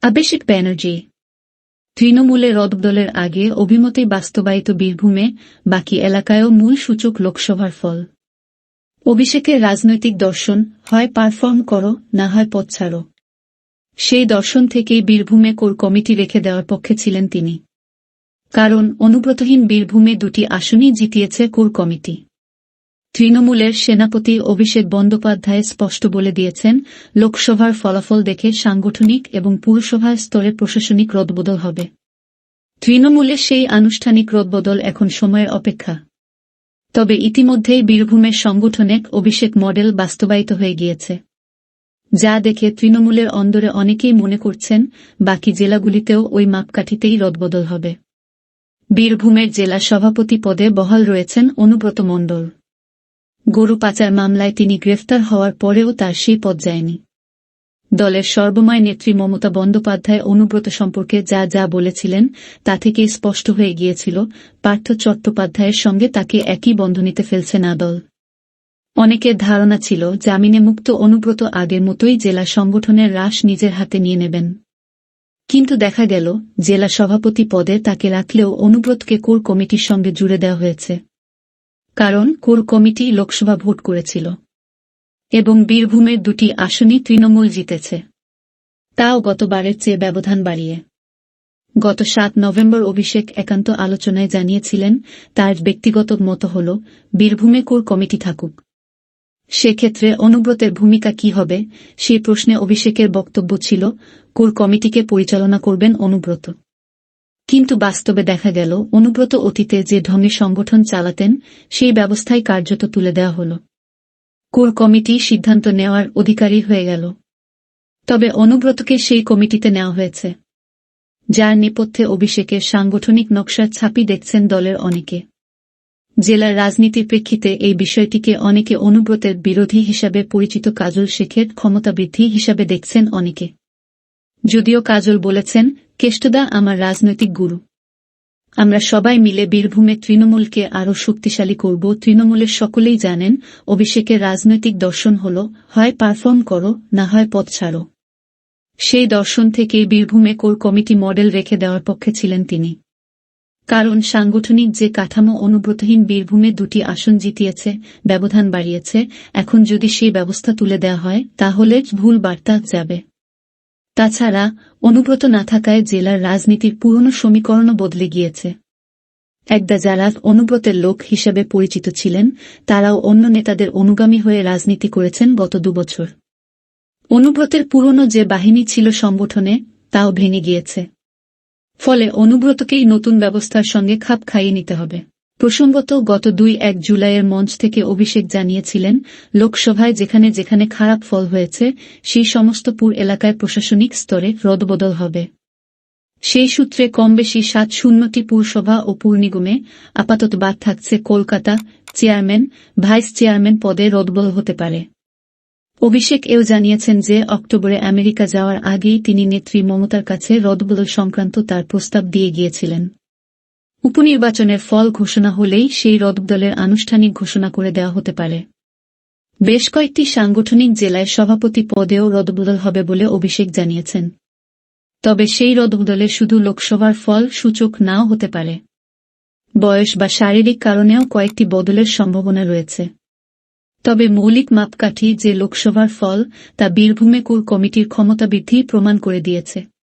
অভিষেক ব্যানার্জি তৃণমূলে রদবদলের আগে অভিমতেই বাস্তবায়িত বীরভূমে, বাকি এলাকায়ও মূল সূচক লোকসভার ফল। অভিষেকের রাজনৈতিক দর্শন, হয় পারফর্ম করো, না হয় পথ ছাড়ো। সেই দর্শন থেকেই বীরভূমে কোর কমিটি রেখে দেওয়ার পক্ষে ছিলেন তিনি। কারণ অনুব্রতহীন বীরভূমে 2টি আসনই জিতিয়েছে কোর কমিটি। তৃণমূলের সেনাপতি অভিষেক বন্দ্যোপাধ্যায় স্পষ্ট বলে দিয়েছেন, লোকসভার ফলাফল দেখে সাংগঠনিক এবং পুরসভার স্তরে প্রশাসনিক রদবদল হবে। তৃণমূলের সেই আনুষ্ঠানিক রদবদল এখন সময়ের অপেক্ষা। তবে ইতিমধ্যেই বীরভূমের সাংগঠনিক অভিষেক মডেল বাস্তবায়িত হয়ে গিয়েছে, যা দেখে তৃণমূলের অন্দরে অনেকেই মনে করছেন বাকি জেলাগুলিতেও ওই মাপকাঠিতেই রদবদল হবে। বীরভূমের জেলা সভাপতি পদে বহাল রয়েছেন অনুব্রত মণ্ডল। গরু পাচার মামলায় তিনি গ্রেফতার হওয়ার পরেও তার সেই পদ যায়নি। দলের সর্বময় নেত্রী মমতা বন্দ্যোপাধ্যায় অনুব্রত সম্পর্কে যা যা বলেছিলেন তা থেকেই স্পষ্ট হয়ে গিয়েছিল, পার্থ চট্টোপাধ্যায়ের সঙ্গে তাকে একই বন্ধনীতে ফেলছে না দল। অনেকের ধারণা ছিল জামিনে মুক্ত অনুব্রত আগের মতোই জেলা সংগঠনের রাশ নিজের হাতে নিয়ে নেবেন। কিন্তু দেখা গেল জেলা সভাপতি পদে তাকে রাখলেও অনুব্রতকে কোর কমিটির সঙ্গে জুড়ে দেওয়া হয়েছে। কারণ কোর কমিটি লোকসভা ভোট করেছিল এবং বীরভূমের 2টি আসনই তৃণমূল জিতেছে, তাও গতবারের চেয়ে ব্যবধান বাড়িয়ে। গত 7 নভেম্বর অভিষেক একান্ত আলোচনায় জানিয়েছিলেন তার ব্যক্তিগত মত হল বীরভূমে কোর কমিটি থাকুক। সেক্ষেত্রে অনুব্রতের ভূমিকা কি হবে সেই প্রশ্নে অভিষেকের বক্তব্য ছিল, কোর কমিটিকে পরিচালনা করবেন অনুব্রত। কিন্তু বাস্তবে দেখা গেল অনুব্রত অতীতে যে ঢঙে সংগঠন চালাতেন সেই ব্যবস্থাই কার্যত তুলে দেওয়া হল। কোর কমিটি সিদ্ধান্ত নেওয়ার অধিকারী হয়ে গেল। তবে অনুব্রতকে সেই কমিটিতে নেওয়া হয়েছে, যার নেপথ্যে অভিষেকের সাংগঠনিক নকশার ছাপি দেখছেন দলের অনেকে। জেলার রাজনীতির প্রেক্ষিতে এই বিষয়টিকে অনেকে অনুব্রতের বিরোধী হিসাবে পরিচিত কাজল শেখের ক্ষমতা বৃদ্ধি হিসাবে দেখছেন অনেকে। যদিও কাজল বলেছেন, কেষ্টদা আমার রাজনৈতিক গুরু। আমরা সবাই মিলে বীরভূমে তৃণমূলকে আরও শক্তিশালী করব। তৃণমূলের সকলেই জানেন অভিষেকের রাজনৈতিক দর্শন হল হয় পারফর্ম করো, না হয় পথ ছাড়ো। সেই দর্শন থেকেই বীরভূমে কোর কমিটি মডেল রেখে দেওয়ার পক্ষে ছিলেন তিনি। কারণ সাংগঠনিক যে কাঠামো অনুব্রতহীন বীরভূমে 2টি আসন জিতিয়েছে, ব্যবধান বাড়িয়েছে, এখন যদি সেই ব্যবস্থা তুলে দেওয়া হয় তাহলে ভুল বার্তা যাবে। তাছাড়া অনুব্রত না থাকায় জেলার রাজনীতির পুরনো সমীকরণও বদলে গিয়েছে। একদা যারা অনুব্রতের লোক হিসেবে পরিচিত ছিলেন তারাও অন্য নেতাদের অনুগামী হয়ে রাজনীতি করেছেন গত 2 বছর। অনুব্রতের পুরনো যে বাহিনী ছিল সংগঠনে তাও ভেঙে গিয়েছে। ফলে অনুব্রতকেই নতুন ব্যবস্থার সঙ্গে খাপ খাইয়ে নিতে হবে। প্রসঙ্গত গত 2-1 জুলাইয়ের মঞ্চ থেকে অভিষেক জানিয়েছিলেন, লোকসভায় যেখানে যেখানে খারাপ ফল হয়েছে সেই সমস্ত পুর এলাকায় প্রশাসনিক স্তরে রদবদল হবে। সেই সূত্রে কমবেশি 7-0টি পুরসভা ও পুর নিগমে আপাতত বাদ থাকছে কলকাতা। চেয়ারম্যান, ভাইস চেয়ারম্যান পদে রদবদল হতে পারে। অভিষেক এও জানিয়েছেন যে অক্টোবরে আমেরিকা যাওয়ার আগেই তিনি নেত্রী মমতার কাছে রদবদল সংক্রান্ত তার প্রস্তাব দিয়ে গিয়েছিলেন। উপনির্বাচনের ফল ঘোষণা হলেই সেই রদবদলের আনুষ্ঠানিক ঘোষণা করে দেওয়া হতে পারে। বেশ কয়েকটি সাংগঠনিক জেলায় সভাপতি পদেও রদবদল হবে বলে অভিষেক জানিয়েছেন। তবে সেই রদবদলে শুধু লোকসভার ফল সূচক নাও হতে পারে। বয়স বা শারীরিক কারণেও কয়েকটি বদলের সম্ভাবনা রয়েছে। তবে মৌলিক মাপকাঠি যে লোকসভার ফল তা বীরভূমে কোর কমিটির ক্ষমতা বৃদ্ধি প্রমাণ করে দিয়েছে।